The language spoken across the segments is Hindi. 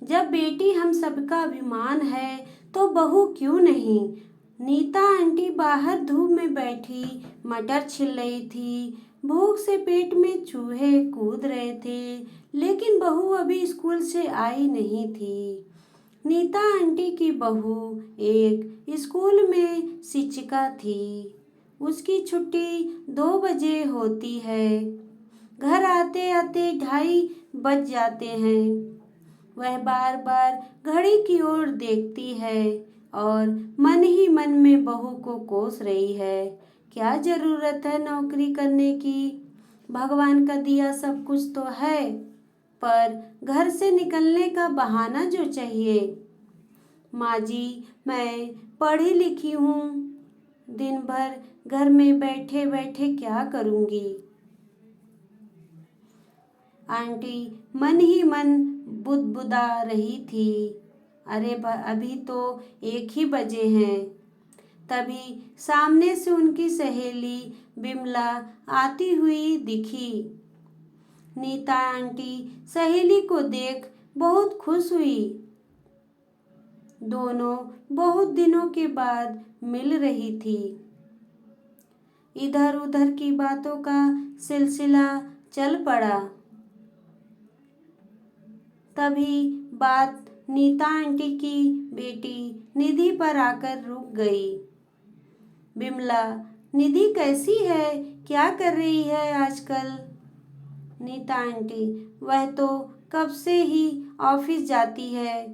जब बेटी हम सबका अभिमान है तो बहू क्यों नहीं। नीता आंटी बाहर धूप में बैठी मटर छिल रही थी। भूख से पेट में चूहे कूद रहे थे, लेकिन बहू अभी स्कूल से आई नहीं थी। नीता आंटी की बहू एक स्कूल में शिक्षिका थी। उसकी छुट्टी 2 बजे होती है। घर आते आते 2:30 बज जाते हैं। वह बार बार घड़ी की ओर देखती है और मन ही मन में बहू को कोस रही है। क्या जरूरत है नौकरी करने की? भगवान का दिया सब कुछ तो है, पर घर से निकलने का बहाना जो चाहिए। माँ जी, मैं पढ़ी लिखी हूँ, दिन भर घर में बैठे बैठे क्या करूँगी। आंटी मन ही मन बुदबुदा रही थी। अरे अभी तो 1 ही बजे हैं। तभी सामने से उनकी सहेली बिमला आती हुई दिखी। नीता आंटी सहेली को देख बहुत खुश हुई। दोनों बहुत दिनों के बाद मिल रही थी। इधर उधर की बातों का सिलसिला चल पड़ा। तभी बात नीता आंटी की बेटी निधि पर आकर रुक गई। बिमला, निधि कैसी है? क्या कर रही है आजकल? नीता आंटी, वह तो कब से ही ऑफिस जाती है।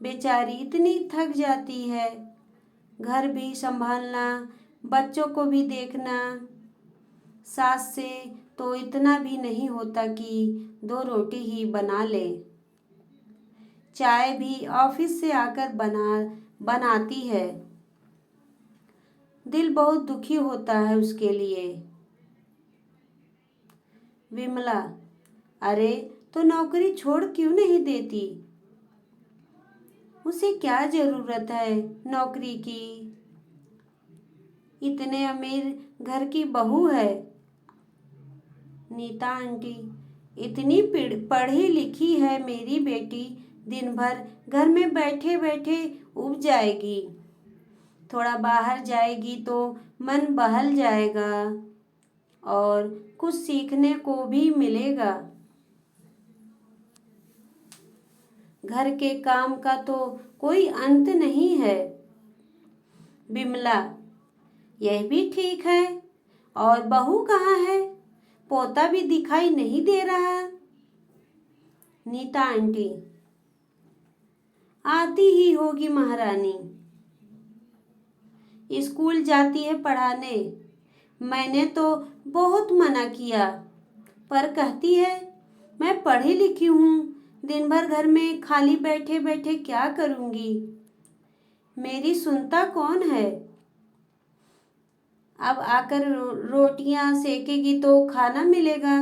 बेचारी इतनी थक जाती है। घर भी संभालना, बच्चों को भी देखना। सास से तो इतना भी नहीं होता कि 2 रोटी ही बना ले। चाय भी ऑफिस से आकर बनाती है। दिल बहुत दुखी होता है उसके लिए। विमला, अरे तो नौकरी छोड़ क्यों नहीं देती? उसे क्या जरूरत है नौकरी की? इतने अमीर घर की बहू है। नीता आंटी, इतनी पढ़ी लिखी है मेरी बेटी, दिन भर घर में बैठे बैठे उब जाएगी। थोड़ा बाहर जाएगी तो मन बहल जाएगा और कुछ सीखने को भी मिलेगा। घर के काम का तो कोई अंत नहीं है। बिमला, यह भी ठीक है। और बहू कहाँ है? पोता भी दिखाई नहीं दे रहा। नीता आंटी, आती ही होगी महारानी। स्कूल जाती है पढ़ाने। मैंने तो बहुत मना किया, पर कहती है मैं पढ़ी लिखी हूँ, दिन भर घर में खाली बैठे बैठे क्या करूँगी। मेरी सुनता कौन है? अब आकर रोटियां सेकेगी तो खाना मिलेगा।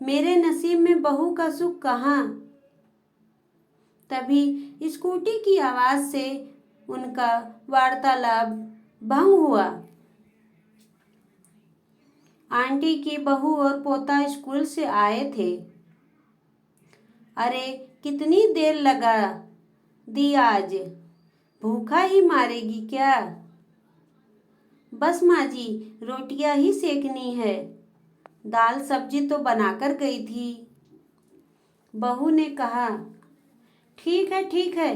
मेरे नसीब में बहू का सुख कहाँ? तभी स्कूटी की आवाज से उनका वार्तालाप भंग हुआ। आंटी की बहू और पोता स्कूल से आए थे। अरे कितनी देर लगा दी आज, भूखा ही मारेगी क्या? बस माँ जी, रोटियां ही सेकनी है, दाल सब्जी तो बनाकर गई थी। बहू ने कहा, ठीक है ठीक है,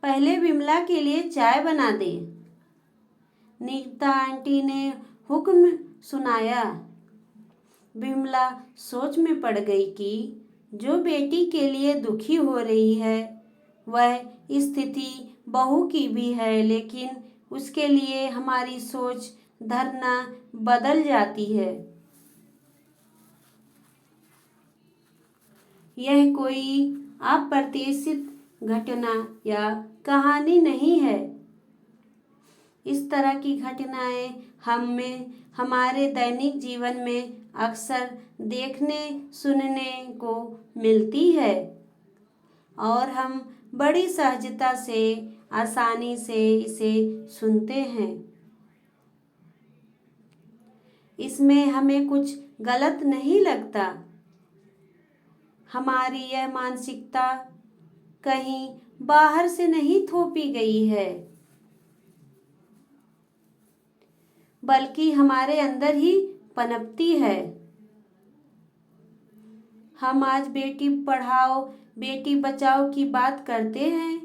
पहले विमला के लिए चाय बना दे। नीता आंटी ने हुक्म सुनाया। विमला सोच में पड़ गई कि जो बेटी के लिए दुखी हो रही है वह स्थिति बहू की भी है, लेकिन उसके लिए हमारी सोच धरना बदल जाती है। यह कोई अप्रत्याशित घटना या कहानी नहीं है। इस तरह की घटनाएं हमारे दैनिक जीवन में अक्सर देखने सुनने को मिलती है और हम बड़ी सहजता से आसानी से इसे सुनते हैं। इसमें हमें कुछ गलत नहीं लगता। हमारी यह मानसिकता कहीं बाहर से नहीं थोपी गई है, बल्कि हमारे अंदर ही पनपती है। हम आज बेटी पढ़ाओ बेटी बचाओ की बात करते हैं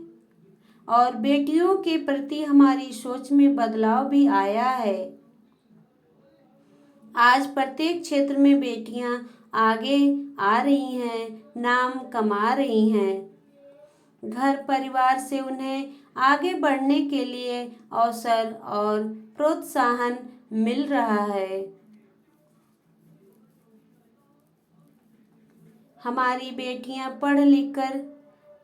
और बेटियों के प्रति हमारी सोच में बदलाव भी आया है। आज प्रत्येक क्षेत्र में बेटियां आगे आ रही हैं, नाम कमा रही हैं। घर परिवार से उन्हें आगे बढ़ने के लिए अवसर और प्रोत्साहन मिल रहा है। हमारी बेटियां पढ़ लिख कर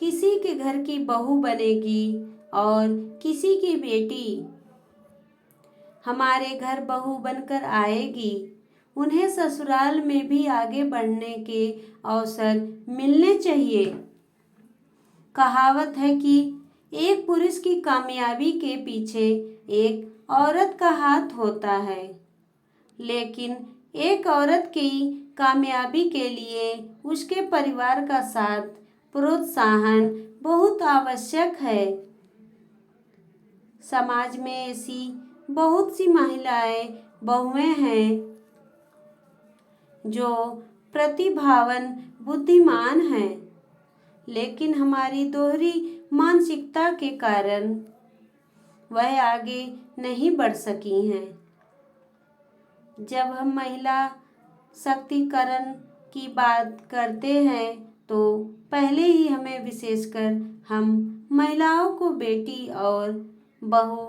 किसी के घर की बहू बनेगी और किसी की बेटी हमारे घर बहू बनकर आएगी। उन्हें ससुराल में भी आगे बढ़ने के अवसर मिलने चाहिए। कहावत है कि एक पुरुष की कामयाबी के पीछे एक औरत का हाथ होता है, लेकिन एक औरत की कामयाबी के लिए उसके परिवार का साथ, प्रोत्साहन बहुत आवश्यक है। समाज में ऐसी बहुत सी महिलाएं, बहुएं हैं जो प्रतिभावान, बुद्धिमान हैं, लेकिन हमारी दोहरी मानसिकता के कारण वह आगे नहीं बढ़ सकी हैं। जब हम महिला शक्तिकरण की बात करते हैं तो पहले ही हमें विशेषकर हम महिलाओं को बेटी और बहू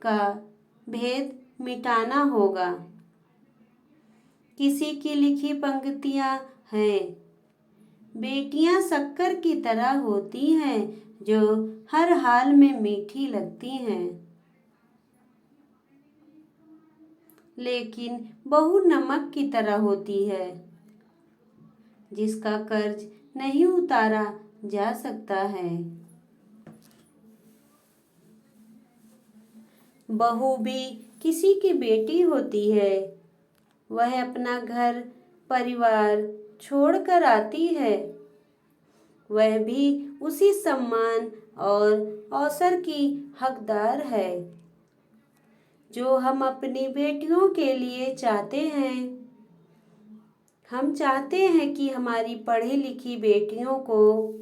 का भेद मिटाना होगा। किसी की लिखी पंक्तियां हैं, बेटियां शक्कर की तरह होती हैं जो हर हाल में मीठी लगती हैं, लेकिन बहू नमक की तरह होती है जिसका कर्ज नहीं उतारा जा सकता है। बहू भी किसी की बेटी होती है। वह अपना घर परिवार छोड़कर आती है। वह भी उसी सम्मान और अवसर की हकदार है जो हम अपनी बेटियों के लिए चाहते हैं। हम चाहते हैं कि हमारी पढ़ी लिखी बेटियों को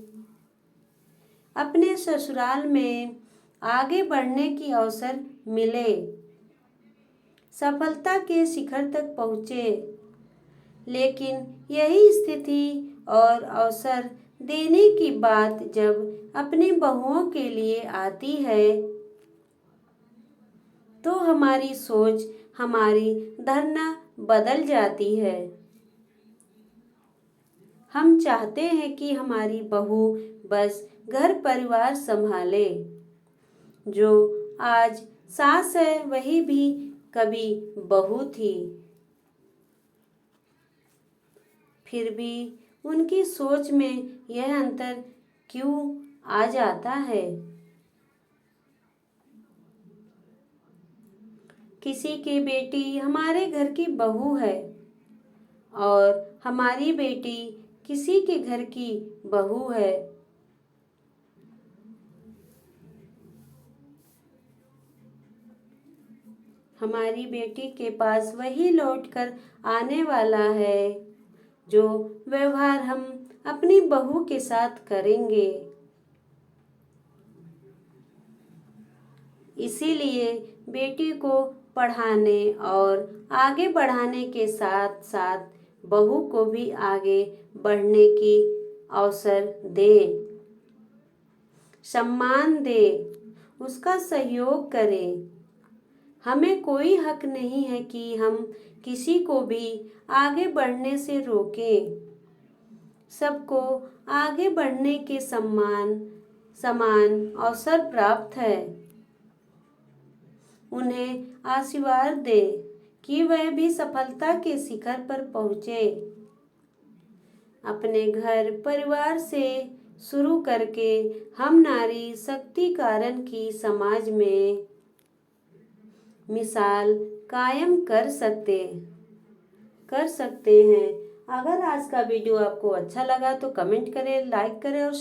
अपने ससुराल में आगे बढ़ने की अवसर मिले, सफलता के शिखर तक पहुँचे। लेकिन यही स्थिति और अवसर देने की बात जब अपनी बहुओं के लिए आती है तो हमारी सोच, हमारी धारणा बदल जाती है। हम चाहते हैं कि हमारी बहू बस घर परिवार संभाले। जो आज सास है वही भी कभी बहू थी। फिर भी उनकी सोच में यह अंतर क्यों आ जाता है? किसी की बेटी हमारे घर की बहू है और हमारी बेटी किसी के घर की बहू है। हमारी बेटी के पास वही लौटकर आने वाला है जो व्यवहार हम अपनी बहू के साथ करेंगे। इसीलिए बेटी को पढ़ाने और आगे बढ़ाने के साथ साथ बहू को भी आगे बढ़ने की अवसर दे, सम्मान दे, उसका सहयोग करें। हमें कोई हक नहीं है कि हम किसी को भी आगे बढ़ने से रोकें। सबको आगे बढ़ने के समान अवसर प्राप्त है। उन्हें आशीर्वाद दे कि वह भी सफलता के शिखर पर पहुँचे। अपने घर परिवार से शुरू करके हम नारी शक्तिकरण की समाज में मिसाल कायम कर सकते हैं। अगर आज का वीडियो आपको अच्छा लगा तो कमेंट करें, लाइक करें और